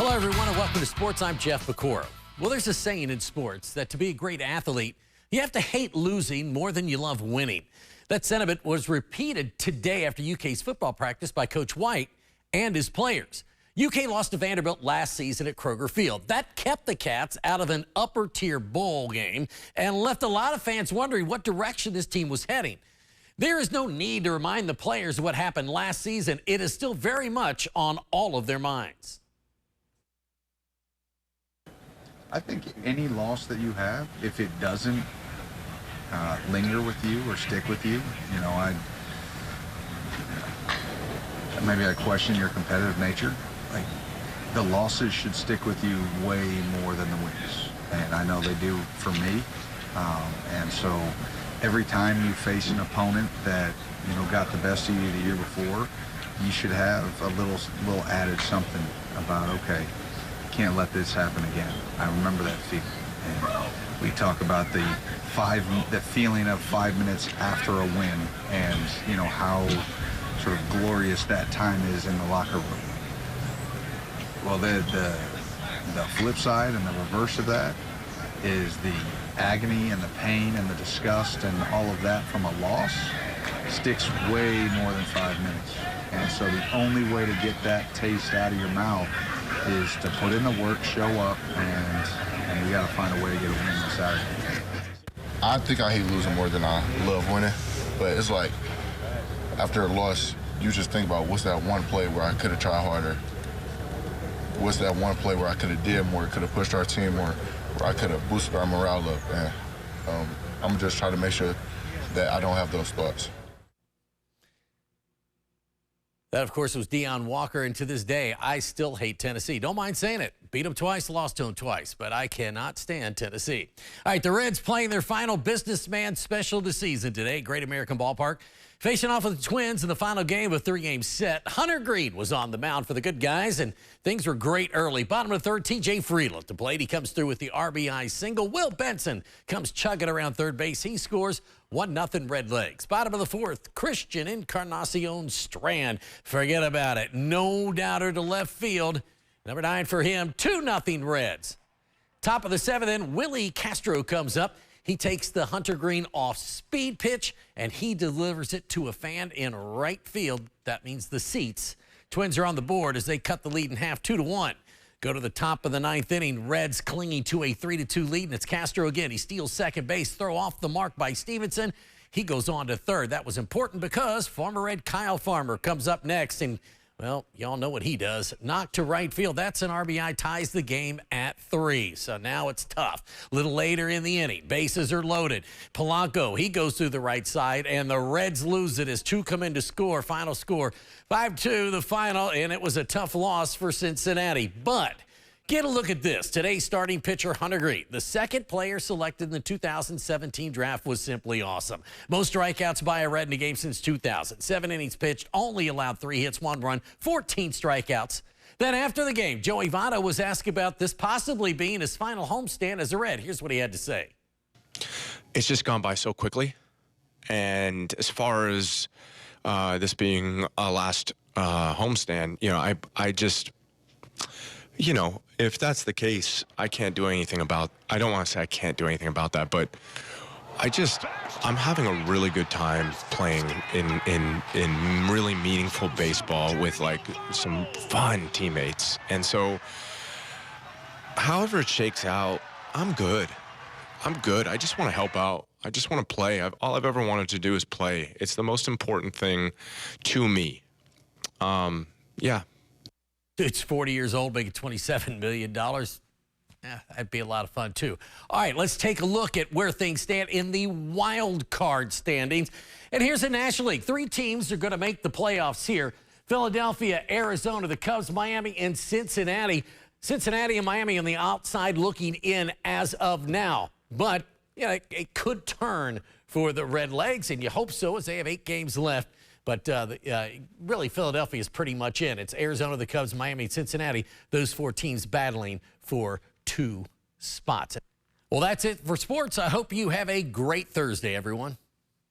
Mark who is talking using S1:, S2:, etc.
S1: Hello, everyone, and welcome to Sports. I'm Jeff Pecora. Well, there's a saying in sports that to be a great athlete, you have to hate losing more than you love winning. That sentiment was repeated today after UK's football practice by Coach White and his players. UK lost to Vanderbilt last season at Kroger Field. That kept the Cats out of an upper-tier bowl game and left a lot of fans wondering what direction this team was heading. There is no need to remind the players of what happened last season. It is still very much on all of their minds.
S2: I think any loss that you have, if it doesn't linger with you or stick with you, maybe I question your competitive nature. Like, the losses should stick with you way more than the wins, and I know they do for me. And so every time you face an opponent that got the best of you the year before, you should have a little added something about, okay, can't let this happen again. I remember that feeling. And we talk about the feeling of 5 minutes after a win, and how sort of glorious that time is in the locker room. Well, the flip side and the reverse of that is the agony and the pain and the disgust and all of that from a loss sticks way more than 5 minutes. And so the only way to get that taste out of your mouth is to put in the work, show up, and we got to find a way to get a win this Saturday.
S3: I think I hate losing more than I love winning, but it's like after a loss, you just think about what's that one play where I could have tried harder? What's that one play where I could have did more, could have pushed our team more, where I could have boosted our morale up? And I'm just trying to make sure that I don't have those thoughts.
S1: That, of course, was Deion Walker, and to this day, I still hate Tennessee. Don't mind saying it. Beat them twice, lost to them twice, but I cannot stand Tennessee. All right, the Reds playing their final businessman special this season today, Great American Ballpark. Facing off with the Twins in the final game of a three-game set. Hunter Greene was on the mound for the good guys, and things were great early. Bottom of the third, T.J. Friedl at the plate. He comes through with the RBI single. Will Benson comes chugging around third base. He scores 1-0 Red Legs. Bottom of the fourth, Christian Encarnacion Strand. Forget about it. No doubter to left field. Number 9 for him, 2-0 Reds. Top of the seventh, then Willie Castro comes up. He takes the Hunter Greene off-speed pitch, and he delivers it to a fan in right field. That means the seats. Twins are on the board as they cut the lead in half, 2-1. Go to the top of the ninth inning. Reds clinging to a 3-2 lead, and it's Castro again. He steals second base, throw off the mark by Stevenson. He goes on to third. That was important because former Red Kyle Farmer comes up next, and well, y'all know what he does. Knock to right field. That's an RBI, ties the game at 3. So now it's tough. A little later in the inning, bases are loaded. Polanco, he goes through the right side, and the Reds lose it as 2 come in to score. Final score, 5-2, the final, and it was a tough loss for Cincinnati. But get a look at this. Today's starting pitcher, Hunter Greene, the second player selected in the 2017 draft, was simply awesome. Most strikeouts by a Red in a game since 2000. 7 innings pitched, only allowed 3 hits, 1 run, 14 strikeouts. Then after the game, Joey Votto was asked about this possibly being his final homestand as a Red. Here's what he had to say.
S4: It's just gone by so quickly. And as far as this being a last homestand, I just... if that's the case, I can't do anything about, I don't want to say I can't do anything about that, but I'm having a really good time playing in really meaningful baseball with like some fun teammates. And so however it shakes out, I'm good. I just want to help out. I just want to play. All I've ever wanted to do is play. It's the most important thing to me. Yeah.
S1: Dude's 40 years old, making $27 million. That'd be a lot of fun, too. All right, let's take a look at where things stand in the wild card standings. And here's the National League. 3 teams are going to make the playoffs here. Philadelphia, Arizona, the Cubs, Miami, and Cincinnati. Cincinnati and Miami on the outside looking in as of now. But it could turn for the Red Legs, and you hope so as they have 8 games left. But really, Philadelphia is pretty much in. It's Arizona, the Cubs, Miami, Cincinnati, those 4 teams battling for 2 spots. Well, that's it for sports. I hope you have a great Thursday, everyone.